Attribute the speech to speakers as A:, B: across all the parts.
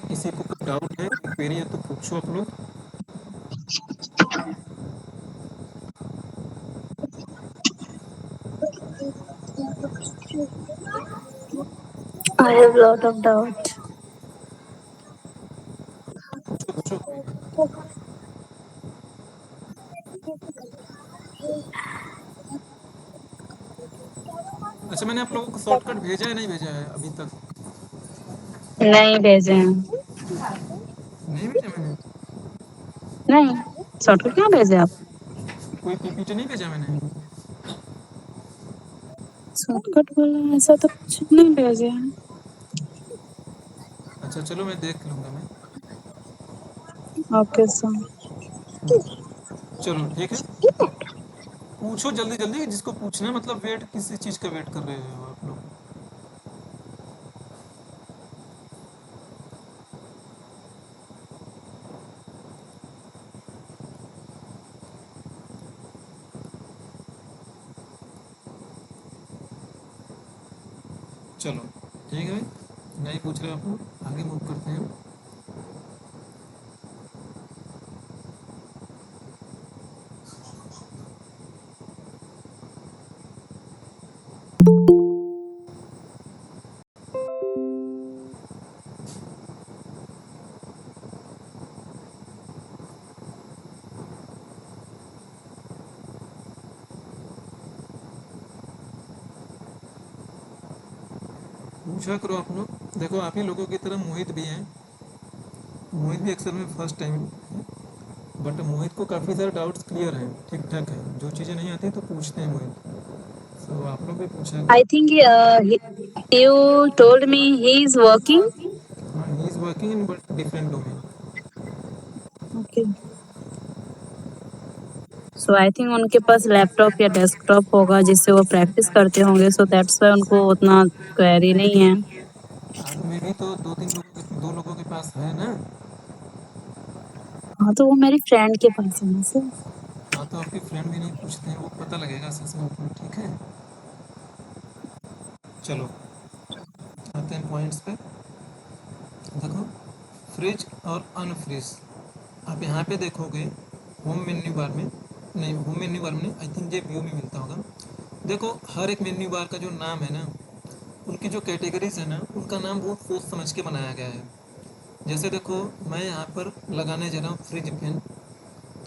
A: किसी को कोई डाउट है, कोई क्वेरी है तो पूछो आप लोग।
B: I have lot of doubt.
A: पूछो पूछो। अच्छा, मैंने आप लोगों को शॉर्टकट भेजा है नहीं भेजा है अभी तक?
B: नहीं भेजे हैं।
A: नहीं भेजा मैंने?
B: नहीं, शॉर्टकट क्यों भेजे आप?
A: कोई पीपीटी नहीं भेजा मैंने?
B: शॉर्टकट बोला ऐसा तो कुछ नहीं भेजे हैं।
A: अच्छा चलो, मैं देख लूँगा मैं।
B: Okay sir.
A: चलो ठीक है, पूछो जल्दी जल्दी, जिसको पूछना है। मतलब वेट, किसी चीज़ का वेट कर रहे हो आप लोग? चलो ठीक है भाई, नहीं पूछ रहे आप लोग, आगे मूव करते हैं। पूछा करो आप लोग। देखो, आप ही लोगों की तरह मोहित भी हैं। मोहित भी एक्सेल में फर्स्ट टाइम है, बट मोहित को काफ़ी सारे डाउट्स क्लियर हैं, ठीक ठाक है। जो चीज़ें नहीं आती तो पूछते हैं मोहित। तो आप लोग भी पूछा
B: I
A: करो।
B: think you told me he is working.
A: हाँ, he is working in but different domain.
B: Okay. So I think उनके पास लैपटॉप या डेस्कटॉप होगा जिससे वो प्रैक्टिस करते होंगे, so that's why उनको उतना क्वेरी नहीं है।
A: आप में भी तो दो लोगों के पास है ना?
B: हाँ, तो वो मेरी फ्रेंड के पास है ना सर।
A: हाँ, तो आपके फ्रेंड भी नहीं पूछते हैं, वो पता लगेगा असेसमेंट में, ठीक है। चलो आते हैं पॉइंट्स पे। देखो, फ्रिज और अनफ्रिज, आप यहाँ पे देखोगे होम मेन्यू बार में, नहीं होम मेन्यू बार में नहीं, आई थिंक ये व्यू में मिलता होगा। देखो, हर एक मेन्यू बार का जो नाम है ना, उनकी जो कैटेगरीज है ना, उनका नाम बहुत सोच समझ के बनाया गया है। जैसे देखो, मैं यहाँ पर लगाने जा रहा हूँ फ्रिज पेन।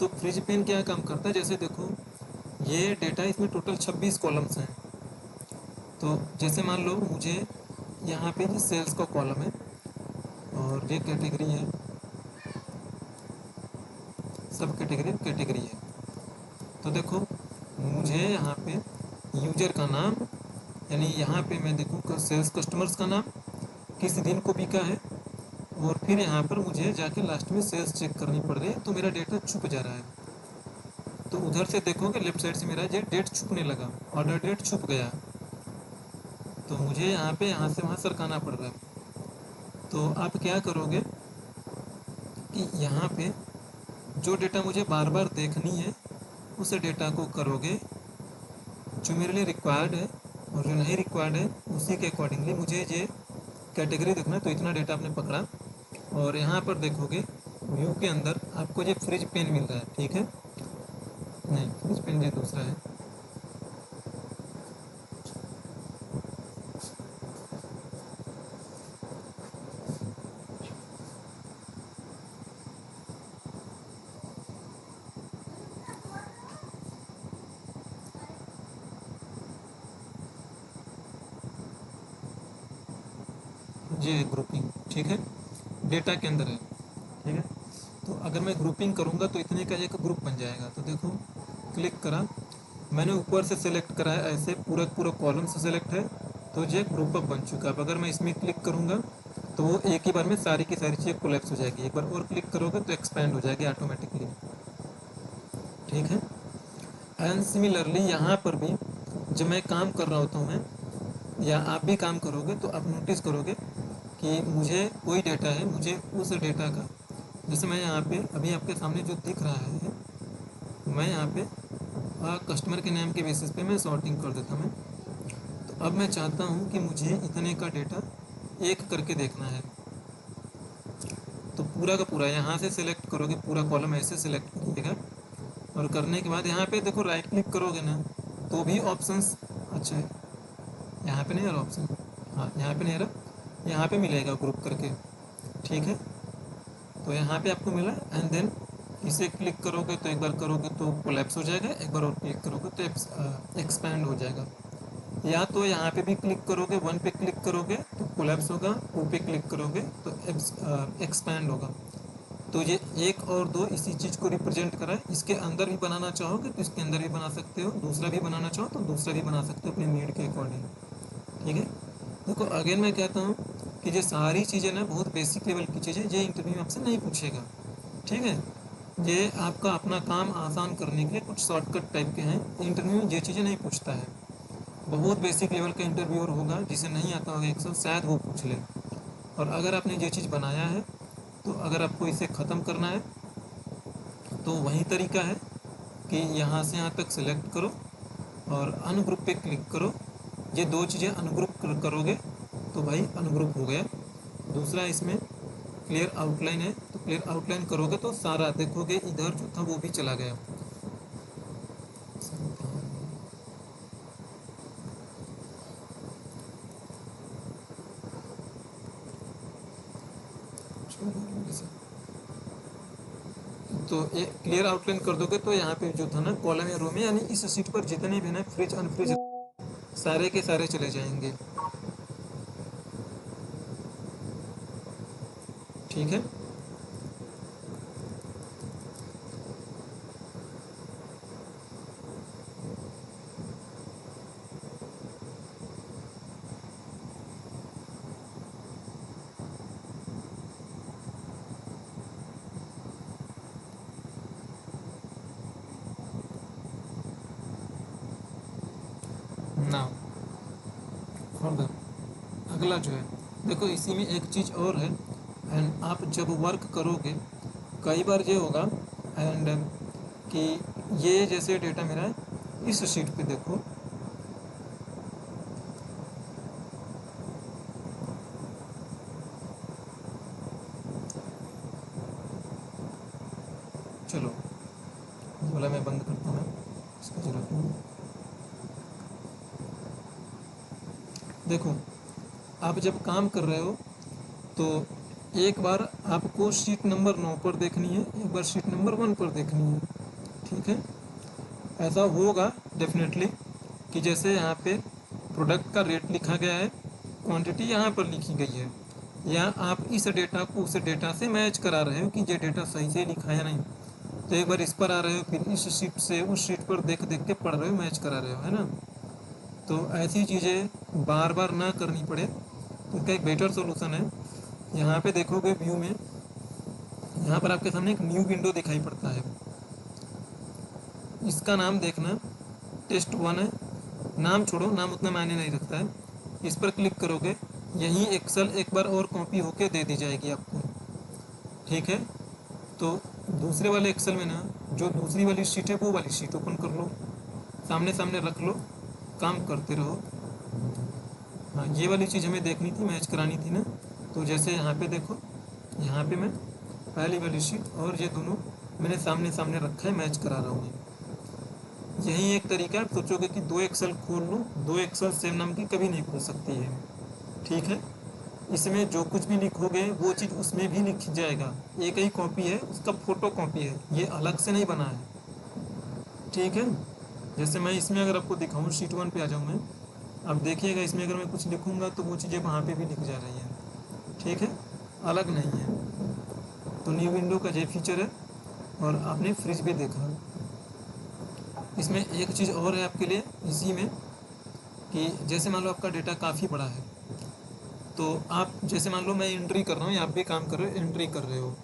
A: तो फ्रिज पेन क्या काम करता है, जैसे देखो ये डेटा, इसमें टोटल 26 कॉलम्स हैं। तो जैसे मान लो मुझे यहाँ पे ये सेल्स का कॉलम है और ये कैटेगरी है, सब कैटेगरी कैटेगरी है। तो देखो, मुझे यहाँ पे यूजर का नाम, यानी यहाँ पे मैं देखूँ सेल्स कस्टमर्स का नाम, किस दिन को बिका है, और फिर यहाँ पर मुझे जाके लास्ट में सेल्स चेक करनी पड़ रही है, तो मेरा डेटा छुप जा रहा है। तो उधर से देखोगे लेफ्ट साइड से मेरा ये डेट छुपने लगा, ऑर्डर डेट छुप गया। तो मुझे यहाँ से वहाँ सरकाना पड़ रहा है। तो आप क्या करोगे कि यहाँ पे जो डेटा मुझे बार बार देखनी है, उस डेटा को करोगे जो मेरे लिए रिक्वायर्ड है, और जो नहीं रिक्वायर्ड है उसी के अकॉर्डिंगली मुझे ये कैटेगरी देखना है। तो इतना डेटा आपने पकड़ा, और यहाँ पर देखोगे व्यू के अंदर आपको ये फ्रिज पेन मिल रहा है, ठीक है। नहीं, फ्रिज पेन ये दूसरा है। ये ग्रुपिंग, ठीक है, डेटा के अंदर है, ठीक है। तो अगर मैं ग्रुपिंग करूँगा तो इतने का एक ग्रुप बन जाएगा। तो देखो, क्लिक करा, मैंने ऊपर से सेलेक्ट करा है, ऐसे पूरा पूरा कॉलम से सेलेक्ट है, तो ये ग्रुप अप बन चुका है। अब अगर मैं इसमें क्लिक करूँगा तो वो एक ही बार में सारी की सारी चीज़ें कोलैप्स हो जाएगी। एक बार और क्लिक करोगे तो एक्सपैंड हो जाएगी ऑटोमेटिकली, ठीक है। एंड सिमिलरली यहाँ पर भी जब मैं काम कर रहा होता हूँ मैं, या आप भी काम करोगे, तो आप नोटिस करोगे कि मुझे कोई डेटा है, मुझे उस डेटा का, जैसे मैं यहाँ पे अभी आपके सामने जो दिख रहा है, मैं यहाँ पे कस्टमर के नाम के बेसिस पे मैं सॉर्टिंग कर देता हूँ। तो अब मैं चाहता हूँ कि मुझे इतने का डेटा एक करके देखना है। पूरा का पूरा यहाँ से सिलेक्ट करोगे, पूरा कॉलम ऐसे सिलेक्ट करिएगा और करने के बाद यहाँ पे देखो राइट क्लिक करोगे ना तो भी ऑप्शंस, अच्छा यहाँ पे नहीं आ रहा ऑप्शन, हाँ यहाँ पे नहीं आ रहा, यहाँ पे मिलेगा ग्रुप करके, ठीक है। तो यहाँ पे आपको मिला एंड देन इसे क्लिक करोगे तो एक बार करोगे तो कोलैप्स हो जाएगा, एक बार और क्लिक करोगे तो एक्सपैंड हो जाएगा। या तो यहाँ पे भी क्लिक करोगे, 1 पे क्लिक करोगे तो कोलैप्स होगा, 2 पे क्लिक करोगे तो एक्सपैंड होगा। तो ये 1 और 2 इसी चीज़ को रिप्रेजेंट करा है। इसके अंदर भी बनाना चाहोगे तो इसके अंदर भी बना सकते हो, दूसरा भी बनाना चाहो तो दूसरा भी बना सकते हो अपने नीड के अकॉर्डिंग, ठीक है। देखो अगेन मैं कहता हूँ कि ये सारी चीज़ें ना बहुत बेसिक लेवल की चीज़ें, ये इंटरव्यू आपसे नहीं पूछेगा, ठीक है। ये आपका अपना काम आसान करने के लिए कुछ शॉर्टकट टाइप के हैं, इंटरव्यू ये चीज़ें नहीं पूछता है। बहुत बेसिक लेवल का इंटरव्यूअर होगा जिसे नहीं आता होगा एक्सेल, शायद वो पूछ ले। और अगर आपने ये चीज़ बनाया है तो अगर आपको इसे ख़त्म करना है तो वही तरीका है कि यहाँ से यहाँ तक सिलेक्ट करो और अनग्रुप पे क्लिक करो। ये 2 चीज़ें अनग्रुप करोगे तो भाई अनग्रुप हो गया। दूसरा इसमें क्लियर आउटलाइन है तो क्लियर आउटलाइन करोगे तो सारा देखोगे इधर जो था वो भी चला गया। तो ये क्लियर आउटलाइन कर दोगे तो यहाँ पे जो था ना कॉलम या रो में, यानी इस सीट पर जितने भी ना फ्रिज अनफ्रिज सारे के सारे चले जाएंगे, ठीक है। नाउ फर्दर अगला जो है देखो इसी में एक चीज़ और है। एंड आप जब वर्क करोगे कई बार ये होगा एंड कि ये जैसे डेटा मेरा है इस शीट पे देखो, चलो ये वाला मैं बंद करता हूँ, इसका जरूरत नहीं। देखो आप जब काम कर रहे हो तो एक बार आपको शीट नंबर 9 पर देखनी है, एक बार शीट नंबर 1 पर देखनी है, ठीक है। ऐसा होगा डेफिनेटली कि जैसे यहाँ पे प्रोडक्ट का रेट लिखा गया है, क्वांटिटी यहाँ पर लिखी गई है, या आप इस डेटा को उस डेटा से मैच करा रहे हो कि ये डेटा सही से लिखा है नहीं। तो एक बार इस पर आ रहे हो, फिर इस शीट से उस शीट पर देख देख के पढ़ रहे हो, मैच करा रहे हो, है ना। तो ऐसी चीज़ें बार बार ना करनी पड़े तो इसका एक बेटर सोल्यूशन है। यहाँ पे देखोगे व्यू में, यहाँ पर आपके सामने एक न्यू विंडो दिखाई पड़ता है, इसका नाम देखना टेस्ट 1 है। नाम छोड़ो, नाम उतना मायने नहीं रखता है। इस पर क्लिक करोगे यहीं एक्सेल एक बार और कॉपी होके दे दी जाएगी आपको, ठीक है। तो दूसरे वाले एक्सेल में ना जो दूसरी वाली शीट है वो वाली शीट ओपन कर लो, सामने सामने रख लो, काम करते रहो। हाँ ये वाली चीज़ हमें देखनी थी, मैच करानी थी ना। तो जैसे यहाँ पे देखो, यहाँ पे मैं पहली वाली शीट और ये दोनों मैंने सामने सामने रखा है, मैच करा रहा हूँ। यही एक तरीका है। आप सोचोगे कि 2 एक्सेल खोल लूँ, 2 एक्सेल सेम नाम की कभी नहीं खुल सकती है, ठीक है। इसमें जो कुछ भी लिखोगे वो चीज़ उसमें भी लिख जाएगा, एक ही कॉपी है, उसका फोटो कॉपी है, ये अलग से नहीं बना है, ठीक है। जैसे मैं इसमें अगर आपको दिखाऊँ, शीट 1 पे आ जाऊँ मैं, अब देखिएगा इसमें अगर मैं कुछ लिखूँगा तो वो चीज़ें वहाँ पे भी लिख जा रही हैं, ठीक है, अलग नहीं है। तो न्यू विंडो का ये फीचर है। और आपने फ्रिज भी देखा, इसमें एक चीज़ और है आपके लिए इसी में कि जैसे मान लो आपका डेटा काफ़ी बड़ा है, तो आप जैसे मान लो मैं एंट्री कर रहा हूँ या आप भी काम कर रहे हो, एंट्री कर रहे हो।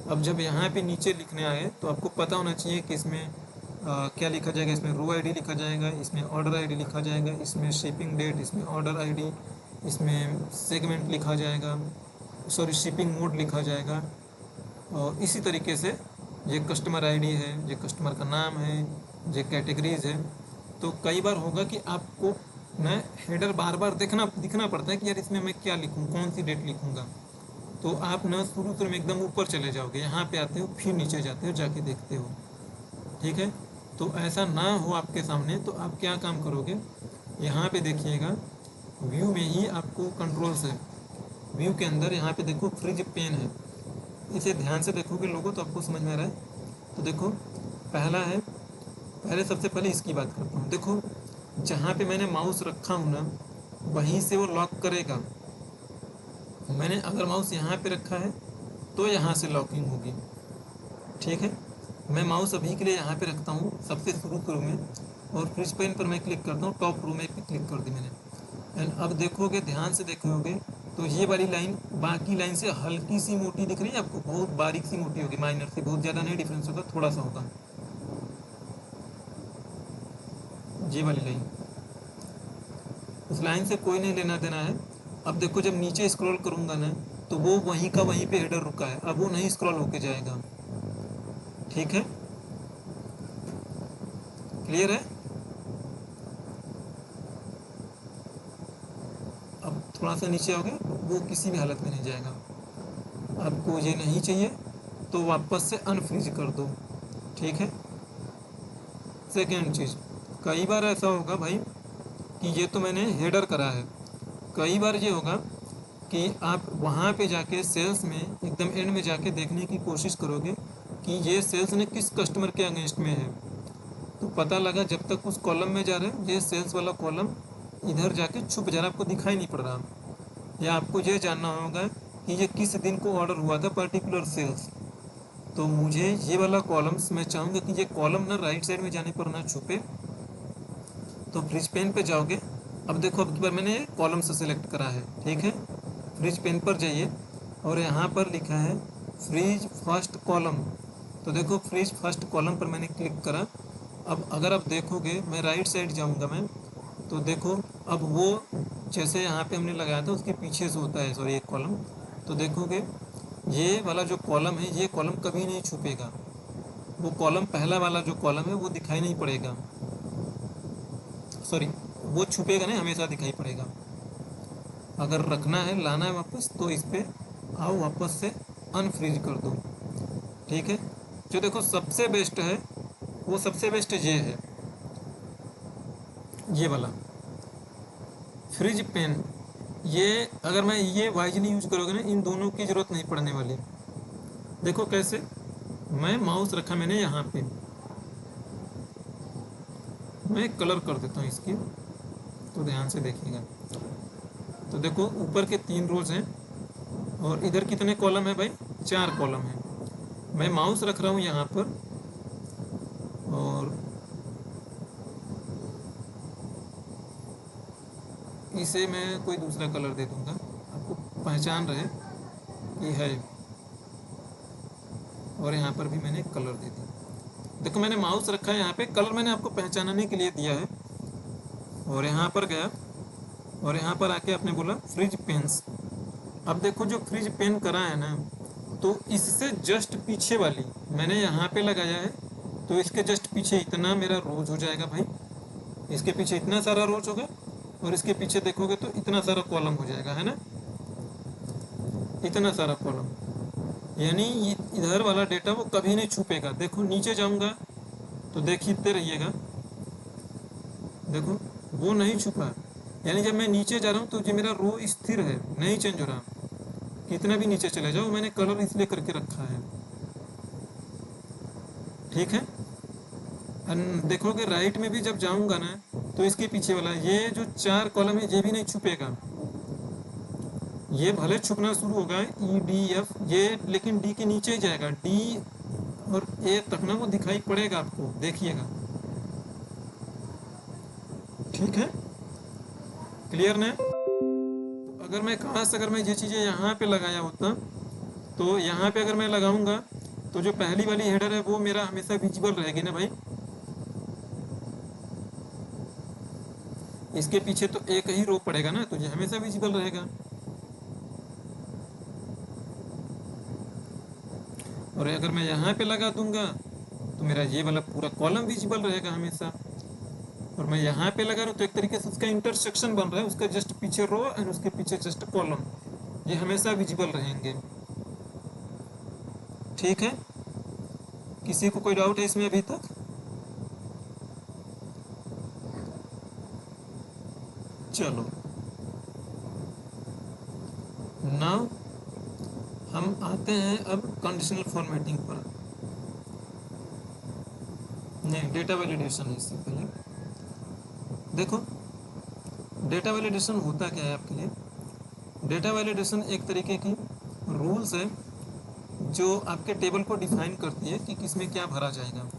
A: अब जब यहाँ पे नीचे लिखने आए तो आपको पता होना चाहिए कि इसमें क्या लिखा जाएगा। इसमें रो आईडी लिखा जाएगा, इसमें ऑर्डर आईडी लिखा जाएगा, इसमें शिपिंग डेट, इसमें ऑर्डर आईडी, इसमें सेगमेंट लिखा जाएगा, सॉरी शिपिंग मोड लिखा जाएगा। और इसी तरीके से ये कस्टमर आईडी है, ये कस्टमर का नाम है, ये कैटेगरीज है। तो कई बार होगा कि आपको न हेडर बार बार दिखना पड़ता है कि यार इसमें मैं क्या लिखूँ, कौन सी डेट लिखूँगा। तो आप ना शुरू शुरू में एकदम ऊपर चले जाओगे, यहाँ पे आते हो फिर नीचे जाते हो, जाके देखते हो। ठीक है, तो ऐसा ना हो आपके सामने, तो आप क्या काम करोगे, यहाँ पे देखिएगा व्यू में ही आपको कंट्रोल्स है, व्यू के अंदर यहाँ पे देखो फ्रिज पेन है, इसे ध्यान से देखोगे लोगों तो आपको समझ में आ रहा है। तो देखो पहला है, पहले सबसे पहले इसकी बात करता हूँ। देखो जहाँ पे मैंने माउस रखा हूँ ना, वहीं से वो लॉक करेगा। मैंने अगर माउस यहाँ पे रखा है तो यहाँ से लॉकिंग होगी। ठीक है, मैं माउस अभी के लिए यहाँ पे रखता हूँ सबसे शुरू में, और फ्रिज पेन पर मैं क्लिक करता हूँ, टॉप रो में क्लिक कर दी मैंने। एंड अब देखोगे, ध्यान से देखोगे तो ये वाली लाइन बाकी लाइन से हल्की सी मोटी दिख रही है आपको, बहुत बारीक सी मोटी होगी, माइनर सी, बहुत ज़्यादा नहीं डिफरेंस होगा, थोड़ा सा होगा। ये वाली लाइन, उस लाइन से कोई नहीं लेना देना है। अब देखो जब नीचे स्क्रॉल करूँगा ना, तो वो वहीं का वहीं पे हेडर रुका है, अब वो नहीं स्क्रॉल होके जाएगा। ठीक है, क्लियर है। अब थोड़ा सा नीचे आओगे, वो किसी भी हालत में नहीं जाएगा। आपको ये नहीं चाहिए तो वापस से अनफ्रीज कर दो। ठीक है, सेकेंड चीज़, कई बार ऐसा होगा भाई कि ये तो मैंने हेडर करा है, कई बार ये होगा कि आप वहाँ पे जाके सेल्स में एकदम एंड में जाके देखने की कोशिश करोगे कि ये सेल्स ने किस कस्टमर के अगेंस्ट में है, तो पता लगा जब तक उस कॉलम में जा रहे हो ये सेल्स वाला कॉलम इधर जाके छुप जा रहा, आपको दिखाई नहीं पड़ रहा। या आपको ये जानना होगा कि ये किस दिन को ऑर्डर हुआ था पर्टिकुलर सेल्स, तो मुझे ये वाला कॉलम्स मैं चाहूँगा कि ये कॉलम ना राइट साइड में जाने पर ना छुपे। तो फ्रिज पेन पे जाओगे, अब देखो अब की बार मैंने कॉलम से सिलेक्ट करा है। ठीक है, फ्रिज पेन पर जाइए और यहाँ पर लिखा है फ्रिज फर्स्ट कॉलम, तो देखो फ्रिज फर्स्ट कॉलम पर मैंने क्लिक करा। अब अगर आप देखोगे, मैं राइट साइड जाऊँगा मैं, तो देखो अब वो जैसे यहाँ पे हमने लगाया था उसके पीछे से होता है, सॉरी एक कॉलम, तो देखोगे ये वाला जो कॉलम है, ये कॉलम कभी नहीं छुपेगा, वो कॉलम पहला वाला जो कॉलम है वो दिखाई नहीं पड़ेगा, सॉरी वो छुपेगा नहीं, हमेशा दिखाई पड़ेगा। अगर रखना है, लाना है वापस, तो इस पर आओ वापस से अनफ्रीज कर दो। ठीक है, जो देखो सबसे बेस्ट है, वो सबसे बेस्ट ये है, ये वाला फ्रिज पेन। ये अगर मैं ये वाइजली यूज करोगे ना, इन दोनों की ज़रूरत नहीं पड़ने वाली। देखो कैसे, मैं माउस रखा मैंने यहाँ पे, मैं कलर कर देता हूँ इसकी, तो ध्यान से देखिएगा। तो देखो ऊपर के 3 रोज हैं और इधर कितने कॉलम है भाई, 4 कॉलम है। मैं माउस रख रहा हूँ यहाँ पर और इसे मैं कोई दूसरा कलर दे दूँगा, आपको पहचान रहे कि है। और यहाँ पर भी मैंने कलर दे दिया। देखो मैंने माउस रखा है यहाँ पे, कलर मैंने आपको पहचानने के लिए दिया है। और यहाँ पर गया और यहाँ पर आके आपने बोला फ्रिज पेन्स। अब देखो जो फ्रिज पेन करा है ना, तो इससे जस्ट पीछे वाली मैंने यहाँ पे लगाया है, तो इसके जस्ट पीछे इतना मेरा रोज हो जाएगा भाई, इसके पीछे इतना सारा रोज होगा और इसके पीछे देखोगे तो इतना सारा कॉलम हो जाएगा, है ना, इतना सारा कॉलम। यानी इधर वाला डेटा वो कभी नहीं छुपेगा। देखो नीचे जाऊंगा तो देखते रहिएगा, देखो वो नहीं छुपा। यानी जब मैं नीचे जा रहा हूँ तो जो मेरा रो स्थिर है, नहीं चेंज हो रहा, कितना भी नीचे चले जाओ। मैंने कलर इसलिए करके रखा है। ठीक है, देखोगे राइट में भी जब जाऊंगा ना, तो इसके पीछे वाला ये जो 4 कॉलम है ये भी नहीं छुपेगा। ये भले छुपना शुरू होगा ई डी एफ ये, लेकिन डी के नीचे ही जाएगा, डी और ए तक ना वो दिखाई पड़ेगा आपको, देखिएगा। ठीक है, क्लियर ना। तो अगर मैं काश अगर मैं ये चीज़ें यहाँ पे लगाया होता, तो यहाँ पे अगर मैं लगाऊंगा तो जो पहली वाली हेडर है वो मेरा हमेशा विजिबल रहेगी ना भाई। इसके पीछे तो एक ही रो पड़ेगा ना, तो ये हमेशा विजिबल रहेगा। और अगर मैं यहाँ पे लगा दूंगा तो मेरा ये वाला पूरा कॉलम विजिबल रहेगा हमेशा। और मैं यहाँ पे लगा रहा हूँ तो एक तरीके से उसका इंटरसेक्शन बन रहा है, उसका जस्ट पीछे रो एंड उसके पीछे जस्ट कॉलम। ये हमेशा विजिबल रहेंगे। ठीक है, किसी को कोई डाउट है इसमें अभी तक? चलो, नाउ हम आते हैं अब कंडीशनल फॉर्मेटिंग पर। नहीं, डेटा वैलिडेशन है इससे पहले। देखो, डेटा वैलिडेशन होता क्या है आपके लिए? डेटा वैलिडेशन एक तरीके की रूल्स है जो आपके टेबल को डिफाइन करती है कि किसमें क्या भरा जाएगा।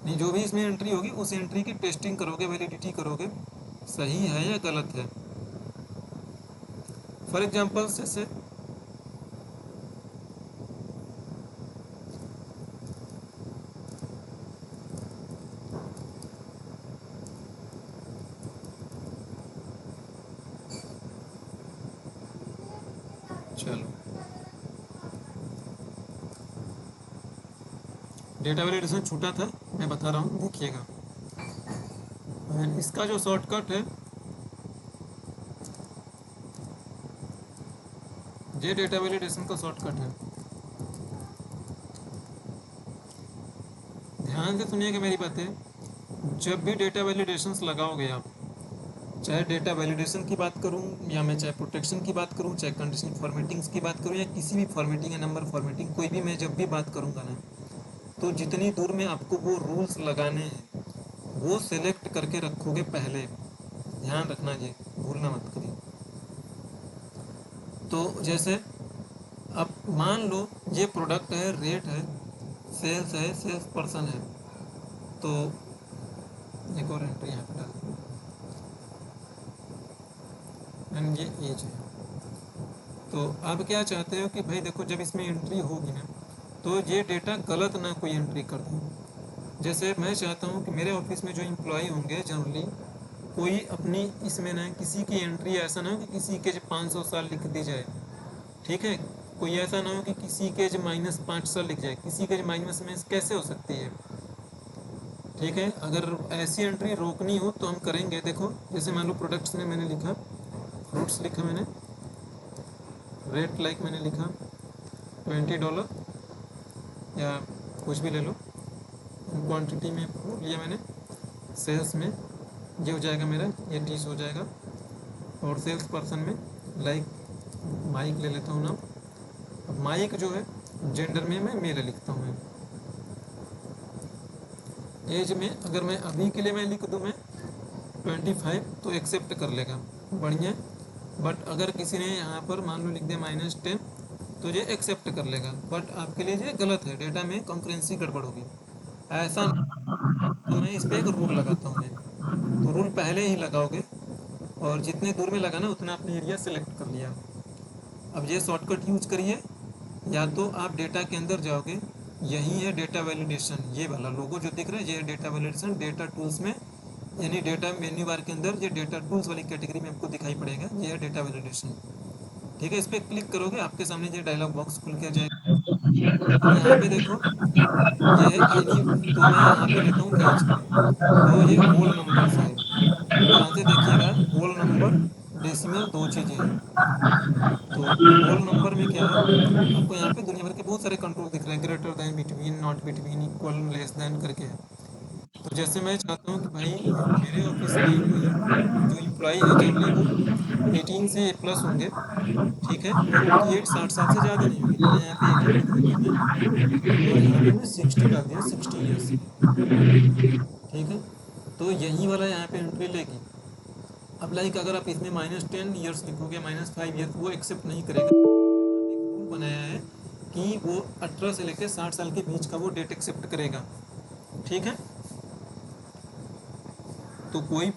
A: नहीं, जो भी इसमें एंट्री होगी उस एंट्री की टेस्टिंग करोगे, वैलिडिटी करोगे, सही है या गलत है। फॉर एग्जांपल जैसे चलो, डेटा वैलिडेशन छूटा था, मैं बता रहा हूँ, देखिएगा। इसका जो शॉर्टकट है, ये डेटा वैलिडेशन का शॉर्टकट है। ध्यान से सुनिएगा मेरी बातें। जब भी डेटा वैलिडेशंस लगाओगे आप, चाहे डेटा वैलिडेशन की बात करूं या मैं चाहे प्रोटेक्शन की बात करूं, चाहे कंडीशनल फॉर्मेटिंग्स की बात करूं या किसी भी फॉर्मेटिंग या नंबर फॉर्मेटिंग, कोई भी मैं जब भी बात करूंगा ना, तो जितनी दूर में आपको वो रूल्स लगाने हैं वो सिलेक्ट करके रखोगे पहले। ध्यान रखना, ये भूलना मत करिए। तो जैसे अब मान लो ये प्रोडक्ट है, रेट है, सेल्स पर्सन है, तो एक और एंट्री यहाँ पे डाल, एंड ये एज है। तो आप क्या चाहते हो कि भाई देखो, जब इसमें एंट्री होगी ना तो ये डेटा गलत ना कोई एंट्री कर दे। जैसे मैं चाहता हूँ कि मेरे ऑफिस में जो एम्प्लॉय होंगे जनरली, कोई अपनी इसमें ना किसी की एंट्री ऐसा ना हो कि किसी के 500 साल लिख दी जाए। ठीक है, कोई ऐसा ना हो कि किसी के -5 साल लिख जाए, किसी के माइनस में कैसे हो सकती है। ठीक है, अगर ऐसी एंट्री रोकनी हो तो हम करेंगे। देखो, जैसे मान लो प्रोडक्ट्स में मैंने लिखा, फ्रूट्स लिखा मैंने, रेट लाइक मैंने लिखा $20 या कुछ भी ले लो, क्वांटिटी में लिया मैंने, सेल्स में ये हो जाएगा मेरा, ये 30 हो जाएगा, और सेल्स पर्सन में लाइक माइक ले लेता हूँ नाम। अब माइक जो है जेंडर में मैं मेल लिखता हूँ। एज में अगर मैं अभी के लिए मैं लिख दूँ मैं 25, तो एक्सेप्ट कर लेगा, बढ़िया। बट अगर किसी ने यहाँ पर मान लो लिख दिया -10, तो ये एक्सेप्ट कर लेगा, बट आपके लिए ये गलत है, डेटा में कंकरेंसी गड़बड़ होगी। ऐसा तो मैं इस पर एक रूल लगाता हूँ मैं, तो रूल पहले ही लगाओगे, और जितने दूर में लगाना उतना अपने एरिया सेलेक्ट कर लिया। अब ये शॉर्टकट यूज करिए, या तो आप डेटा के अंदर जाओगे, यही है डेटा वैलिडेशन, ये वाला लोगो जो दिख रहा है ये है डेटा वैलिडेशन। डेटा टूल्स में, यानी डेटा मेन्यू बार के अंदर ये डेटा टूल्स वाली कैटेगरी में आपको दिखाई पड़ेगा, ये है डेटा वैलिडेशन। ठीक है, इस पर क्लिक करोगे, आपके सामने ये डायलॉग बॉक्स खुल के आ जाएगा। अब यहाँ पे देखो, ये है एनी, तो मैं यहाँ पे लेता हूँ एज, तो ये होल नंबर्स है। ध्यान से देखिएगा, होल नंबर, डेसिमल, दो चीज़ें हैं। तो होल नंबर में क्या है, आपको यहाँ पे दुनिया भर के बहुत सारे कंट्रोल दिख रहे हैं, greater than, between, not between, equal, less than करके है। तो जैसे मैं चाहता हूँ कि भाई मेरे ऑफिस में कोई जो एम्प्लॉय है जनरली वो 18 से प्लस होंगे, ठीक है, और उनकी एज 60 साल से ज़्यादा नहीं होगी, तो मैं यहाँ पे 18 लिख देता हूँ, और यहाँ पे मैं 60 डाल दिया, 60 ईयर्स। ठीक है, तो यही वाला यहाँ पे एंट्री लेगी। अब लाइक अगर आप इसमें -10 ईयर्स लिखोगे, -5 ईयर्स, वो एक्सेप्ट नहीं करेगा। एक रूल बनाया है कि वो 18 से लेकर 60 साल के बीच का वो डेट एक्सेप्ट करेगा। ठीक है, तो कोई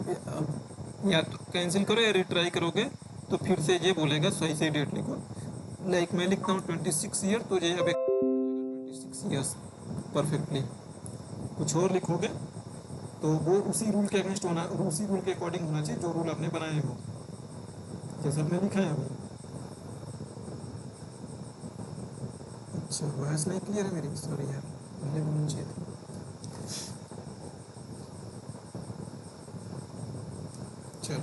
A: या तो कैंसिल करो या रिट्राई करोगे तो फिर से ये बोलेगा सही से डेट लिखो। लाइक मैं लिखता हूँ 26 ईयर, तो ये अब 26 ईयर्स परफेक्टली। कुछ और लिखोगे तो वो उसी रूल के अगेंस्ट होना, उसी रूल के अकॉर्डिंग होना चाहिए जो रूल आपने बनाए हो, जैसे आपने लिखा है अभी। अच्छा, वॉइस नहीं क्लियर है मेरी, सॉरी यार, पहले बोलना चाहिए था। चलो,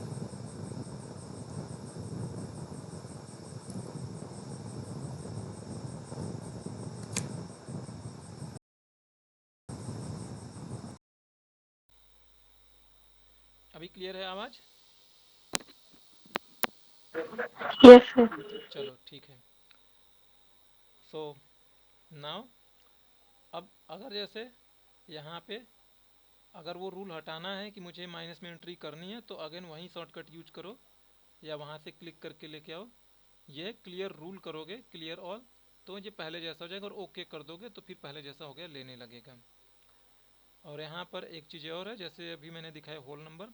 A: अभी क्लियर है आवाज़?
B: Yes sir.
A: चलो ठीक है। सो नाउ अब अगर जैसे यहाँ पे अगर वो रूल हटाना है कि मुझे माइनस में एंट्री करनी है तो अगेन वही शॉर्टकट यूज करो या वहाँ से क्लिक करके लेके आओ। ये क्लियर रूल करोगे, क्लियर ऑल, तो ये पहले जैसा हो जाएगा और ओके कर दोगे तो फिर पहले जैसा हो गया लेने लगेगा। और यहाँ पर एक चीज़ और है, जैसे अभी मैंने दिखाया होल नंबर,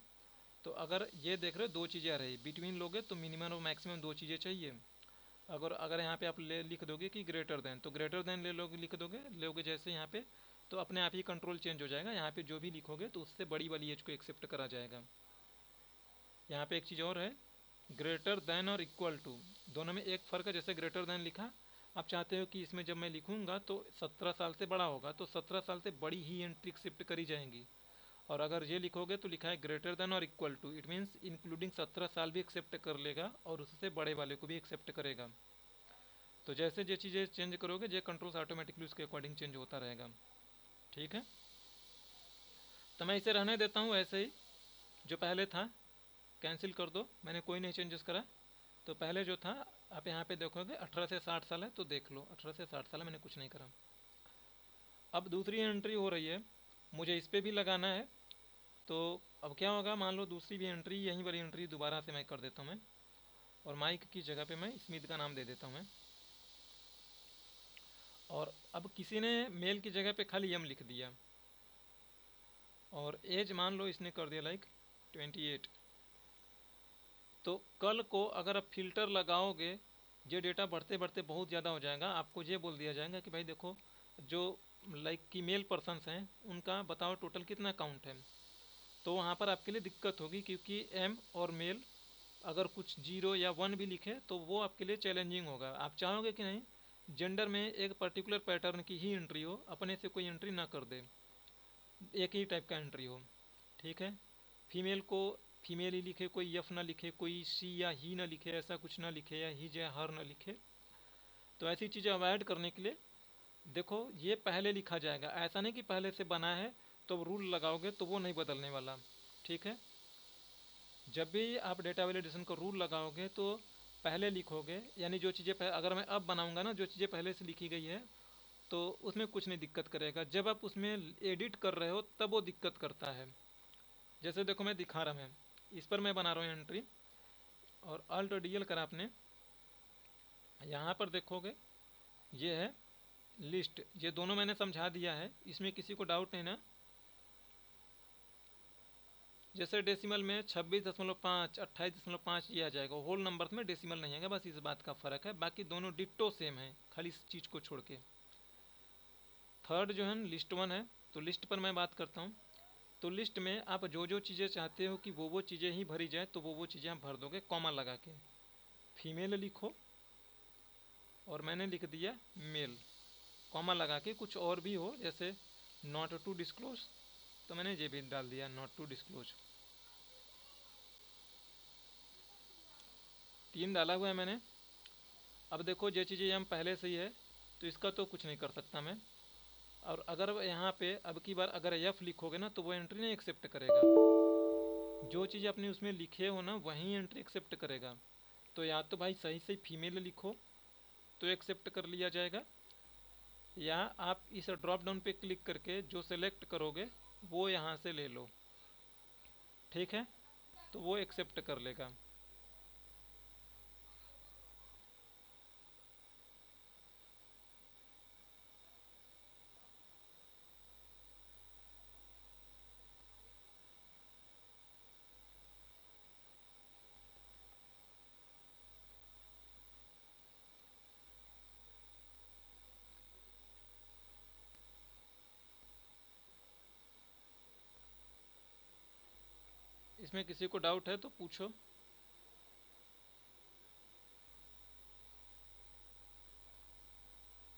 A: तो अगर ये देख रहे हो दो चीज़ें आ रही, बिटवीन लोगे तो मिनिमम और मैक्सिमम दो चीज़ें चाहिए। अगर अगर यहाँ पे आप लिख दोगे कि ग्रेटर देन, तो ग्रेटर देन लिख लोगे जैसे यहाँ पे, तो अपने आप ही कंट्रोल चेंज हो जाएगा। यहाँ पे जो भी लिखोगे तो उससे बड़ी वाली एज को एक्सेप्ट करा जाएगा। यहाँ पे एक चीज़ और है, ग्रेटर देन और इक्वल टू, दोनों में एक फ़र्क है। जैसे ग्रेटर देन लिखा, आप चाहते हो कि इसमें जब मैं लिखूंगा तो 17 साल से बड़ा होगा, तो 17 साल से बड़ी ही एंट्री एक्सेप्ट करी जाएंगी। और अगर ये लिखोगे तो लिखा है ग्रेटर देन और equal to, it means including 17 साल भी एक्सेप्ट कर लेगा और उससे बड़े वाले को भी एक्सेप्ट करेगा। तो जैसे ये चीज़ें चेंज करोगे, ये कंट्रोल्स ऑटोमेटिकली उसके अकॉर्डिंग चेंज होता रहेगा। ठीक है, तो मैं इसे रहने देता हूँ ऐसे ही, जो पहले था कैंसिल कर दो, मैंने कोई नहीं चेंजेस करा। तो पहले जो था आप यहाँ पे देखोगे 18 से 60 साल है, तो देख लो 18 से 60 साल है, मैंने कुछ नहीं करा। अब दूसरी एंट्री हो रही है, मुझे इस पर भी लगाना है। तो अब क्या होगा, मान लो दूसरी भी एंट्री, यहीं वाली एंट्री दोबारा से मैं कर देता हूँ मैं, और माइक की जगह पे मैं स्मिथ का नाम दे देता हूँ मैं। और अब किसी ने मेल की जगह पे खाली एम लिख दिया, और एज मान लो इसने कर दिया लाइक 28। तो कल को अगर आप फिल्टर लगाओगे, ये डेटा बढ़ते बढ़ते बहुत ज़्यादा हो जाएगा, आपको ये बोल दिया जाएगा कि भाई देखो जो लाइक कि मेल पर्सनस हैं उनका बताओ टोटल कितना काउंट है। तो वहाँ पर आपके लिए दिक्कत होगी, क्योंकि एम और मेल अगर कुछ 0 या 1 भी लिखे तो वो आपके लिए चैलेंजिंग होगा। आप चाहोगे कि नहीं जेंडर में एक पर्टिकुलर पैटर्न की ही एंट्री हो, अपने से कोई एंट्री ना कर दे, एक ही टाइप का एंट्री हो। ठीक है, फीमेल को फीमेल ही लिखे, कोई यफ ना लिखे, कोई सी या ही ना लिखे, ऐसा कुछ ना लिखे, या ही या हर ना लिखे। तो ऐसी चीज़ें अवॉइड करने के लिए देखो ये पहले लिखा जाएगा, ऐसा नहीं कि पहले से बना है तो रूल लगाओगे तो वो नहीं बदलने वाला। ठीक है, जब भी आप डेटा वैलिडेशन का रूल लगाओगे तो पहले लिखोगे, यानी जो चीज़ें अगर मैं अब बनाऊंगा ना, जो चीज़ें पहले से लिखी गई है तो उसमें कुछ नहीं दिक्कत करेगा। जब आप उसमें एडिट कर रहे हो तब वो दिक्कत करता है। जैसे देखो मैं दिखा रहा हूँ, इस पर मैं बना रहा हूँ एंट्री, और अल्ट डीएल करा आपने, यहाँ पर देखोगे ये है लिस्ट, ये दोनों मैंने समझा दिया है, इसमें किसी को डाउट नहीं ना। जैसे डेसिमल में 26.5 28.5 ये आ जाएगा, होल नंबर में डेसिमल नहीं आएगा, बस इस बात का फ़र्क है, बाकी दोनों डिट्टो सेम है खाली इस चीज़ को छोड़ के। थर्ड जो है लिस्ट वन है, तो लिस्ट पर मैं बात करता हूँ। तो लिस्ट में आप जो जो चीज़ें चाहते हो कि वो चीज़ें ही भरी जाए, तो वो चीज़ें आप भर दोगे कॉमा लगा के। फीमेल लिखो और मैंने लिख दिया मेल, कॉमा लगा के, कुछ और भी हो जैसे नॉट टू डिस्क्लोज, तो मैंने ये भी डाल दिया नॉट टू डिस्क्लोज। 3 डाला हुआ है मैंने। अब देखो ये चीज़ें हम पहले से ही है तो इसका तो कुछ नहीं कर सकता मैं। और अगर यहाँ पे अब की बार अगर एफ लिखोगे ना तो वो एंट्री नहीं एक्सेप्ट करेगा, जो चीज़ आपने उसमें लिखे हो ना वही एंट्री एक्सेप्ट करेगा। तो या तो भाई सही सही फीमेल लिखो तो एक्सेप्ट कर लिया जाएगा, या आप इस ड्रॉप डाउन पे क्लिक करके जो सेलेक्ट करोगे वो यहाँ से ले लो। ठीक है, तो वो एक्सेप्ट कर लेगा। इसमें किसी को डाउट है तो पूछो।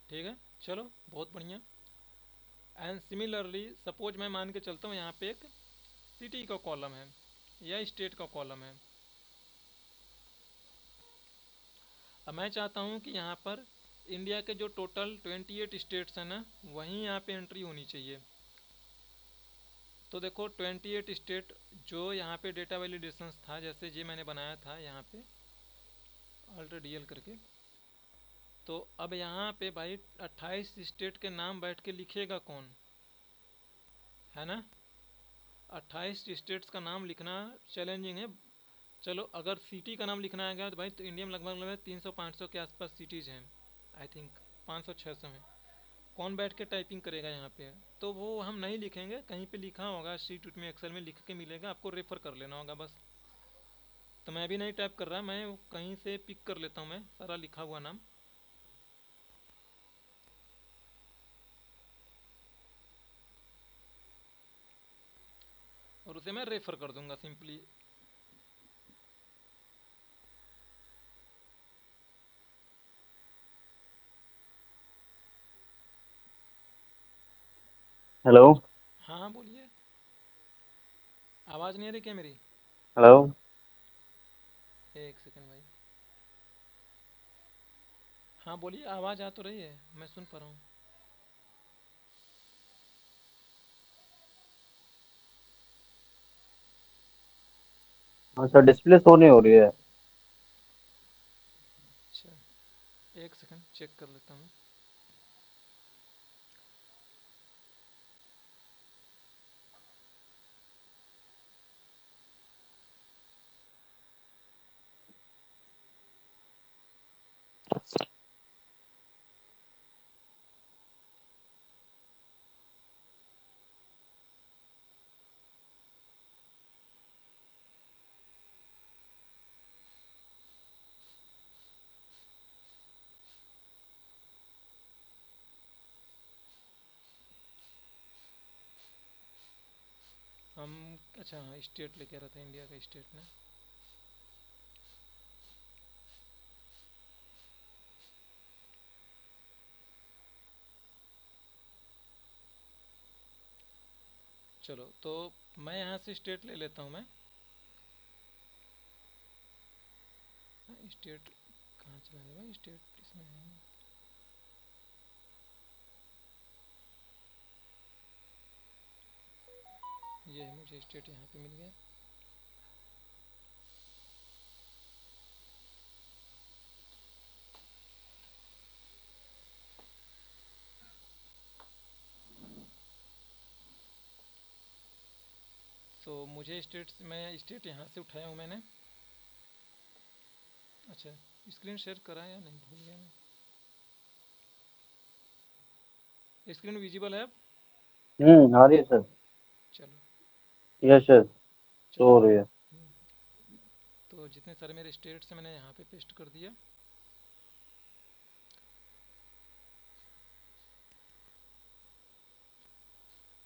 A: ठीक है, चलो बहुत बढ़िया। एंड सिमिलरली सपोज मैं मान के चलता हूँ यहाँ पे एक सिटी का कॉलम है या स्टेट का कॉलम है। अब मैं चाहता हूँ कि यहाँ पर इंडिया के जो टोटल 28 स्टेट्स हैं ना वहीं यहाँ पे एंट्री होनी चाहिए। तो देखो 28 स्टेट जो यहाँ पे डेटा वैलिडेशंस था, जैसे ये मैंने बनाया था यहाँ पे अल्ट DL करके, तो अब यहाँ पे भाई 28 स्टेट के नाम बैठ के लिखेगा कौन, है ना। 28 स्टेट्स का नाम लिखना चैलेंजिंग है। चलो अगर सिटी का नाम लिखना है तो भाई तो इंडिया में लगभग 300-500 के आसपास सिटीज़ हैं, आई थिंक 500-600 हैं। कौन बैठ के टाइपिंग करेगा यहाँ पे, तो वो हम नहीं लिखेंगे, कहीं पे लिखा होगा शीट में एक्सेल में लिख के मिलेगा, आपको रेफर कर लेना होगा बस। तो मैं भी नहीं टाइप कर रहा, मैं कहीं से पिक कर लेता हूँ मैं सारा लिखा हुआ नाम। और उसे मैं रेफर कर दूंगा सिंपली।
C: हेलो।
A: हाँ हाँ बोलिए, आवाज़ नहीं आ रही क्या मेरी?
C: हेलो।
A: एक सेकंड भाई, हाँ बोलिए, आवाज़ आ तो रही है, मैं सुन पा रहा हूँ।
C: हाँ सर, डिस्प्ले शो नहीं हो रही है।
A: अच्छा एक सेकंड चेक कर लेता हूँ। हम अच्छा हाँ स्टेट लेके आ रहा था, इंडिया का स्टेट ना। चलो तो मैं यहाँ से स्टेट ले लेता हूँ मैं। स्टेट कहाँ चला गया भाई, स्टेट इसमें है नहीं। ये है, मुझे स्टेट यहाँ पे मिल गया। तो मुझे स्टेट, मैं स्टेट यहाँ से उठाया हूँ मैंने। अच्छा स्क्रीन शेयर करा या नहीं, भूल गया मैं। स्क्रीन विजिबल है अब?
C: आ रही है सर।
A: चलो
C: यस सर, शो
A: चलो।
C: हो रही है।
A: तो जितने सारे मेरे स्टेट्स हैं मैंने यहाँ पे पेस्ट कर दिया।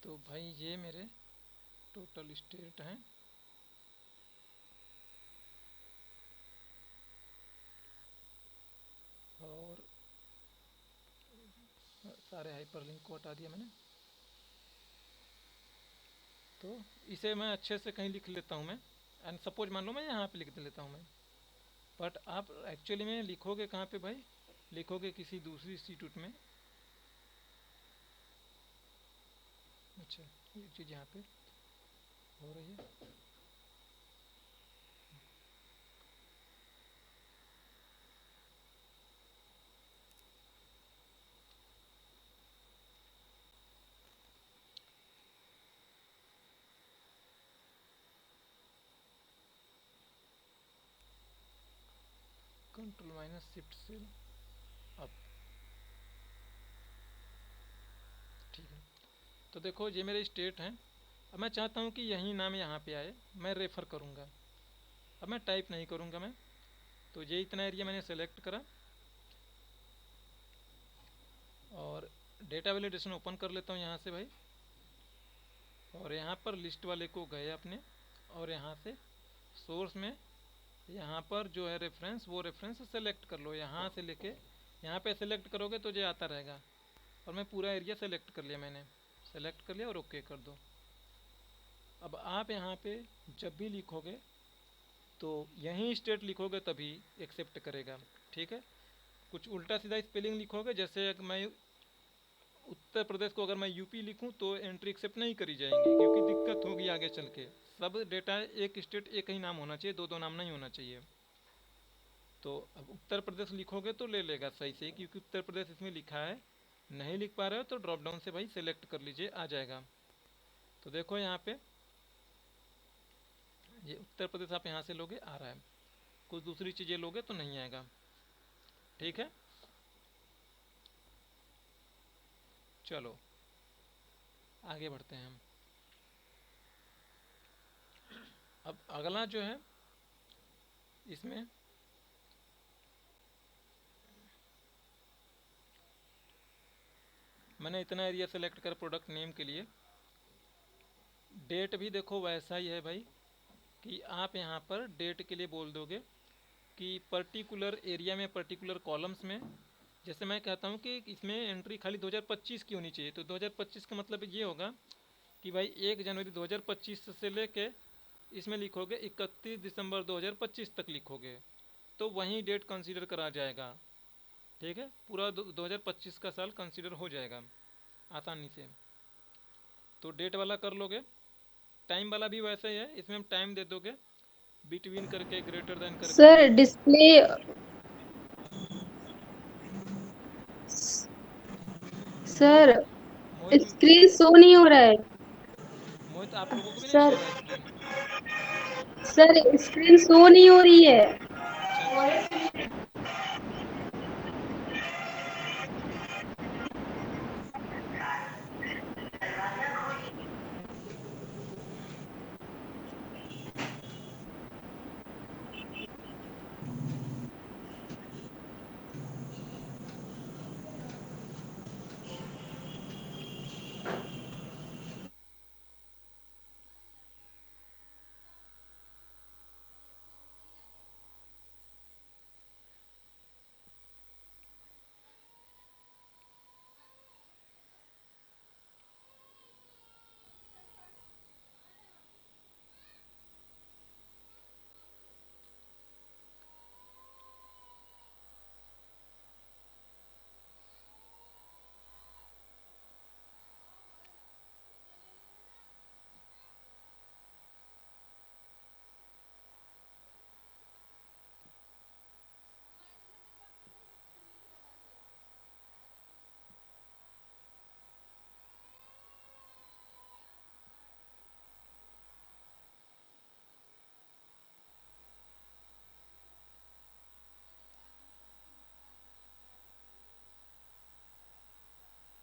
A: तो भाई ये मेरे टोटल स्टेट हैं। और सारे हाइपरलिंक को हटा दिया मैंने। तो इसे मैं अच्छे से कहीं लिख लेता हूँ मैं, एंड सपोज मान लो मैं यहाँ पे लिख लेता हूँ मैं। बट आप एक्चुअली में लिखोगे कहाँ पे भाई, लिखोगे किसी दूसरी इंस्टीट्यूट में। अच्छा ये चीज़ यहाँ पे हो रही है। Control minus shift cell up, ठीक है। तो देखो ये मेरे स्टेट हैं। अब मैं चाहता हूँ कि यही नाम यहाँ पे आए, मैं रेफ़र करूँगा। अब मैं टाइप नहीं करूँगा मैं, तो ये इतना एरिया मैंने सेलेक्ट करा और डेटा वैलिडेशन ओपन कर लेता हूँ यहाँ से भाई। और यहाँ पर लिस्ट वाले को गए अपने, और यहाँ से सोर्स में यहाँ पर जो है रेफरेंस, वो रेफरेंस सेलेक्ट कर लो। यहाँ से लेके यहाँ पे सेलेक्ट करोगे तो ये आता रहेगा। और मैं पूरा एरिया सेलेक्ट कर लिया, मैंने सेलेक्ट कर लिया और ओके कर दो। अब आप यहाँ पे जब भी लिखोगे तो यहीं स्टेट लिखोगे तभी एक्सेप्ट करेगा, ठीक है। कुछ उल्टा सीधा स्पेलिंग लिखोगे, जैसे मैं उत्तर प्रदेश को अगर मैं यूपी लिखूं तो एंट्री एक्सेप्ट नहीं करी जाएंगी, क्योंकि दिक्कत होगी आगे चल के। सब डेटा एक स्टेट एक ही नाम होना चाहिए, दो दो नाम नहीं होना चाहिए। तो अब उत्तर प्रदेश लिखोगे तो ले लेगा सही से, क्योंकि उत्तर प्रदेश इसमें लिखा है। नहीं लिख पा रहे हो तो ड्रॉप डाउन से भाई सेलेक्ट कर लीजिए, आ जाएगा। तो देखो यहाँ पे ये उत्तर प्रदेश आप यहाँ से लोगे, आ रहा है। कुछ दूसरी चीज़ें लोगे तो नहीं आएगा। ठीक है, चलो आगे बढ़ते हैं हम। अब अगला जो है इसमें मैंने इतना एरिया सेलेक्ट कर प्रोडक्ट नेम के लिए। डेट भी देखो वैसा ही है भाई, कि आप यहाँ पर डेट के लिए बोल दोगे कि पर्टिकुलर एरिया में, पर्टिकुलर कॉलम्स में। जैसे मैं कहता हूँ कि इसमें एंट्री खाली 2025 की होनी चाहिए, तो 2025 का मतलब ये होगा कि भाई 1 जनवरी 2025 से लेके इसमें लिखोगे 31 दिसंबर 2025 तक लिखोगे, तो वहीं डेट कंसीडर करा जाएगा। ठीक है, पूरा 2025 का साल कंसीडर हो जाएगा आसानी से। तो डेट वाला कर लोगे। टाइम वाला भी वैसे ही है, इसमें हम टाइम दे दोगे बिटवीन करके, ग्रेटर देन करके।
B: सर डिस्प्ले सर
A: मोहित,
B: स्क्रीन शो नहीं हो रहा है।
A: मोहित आप लोगों को भी नहीं शो
B: सर
A: हो रहा है स्क्रीन?
B: सर स्क्रीन शो नहीं हो रही है।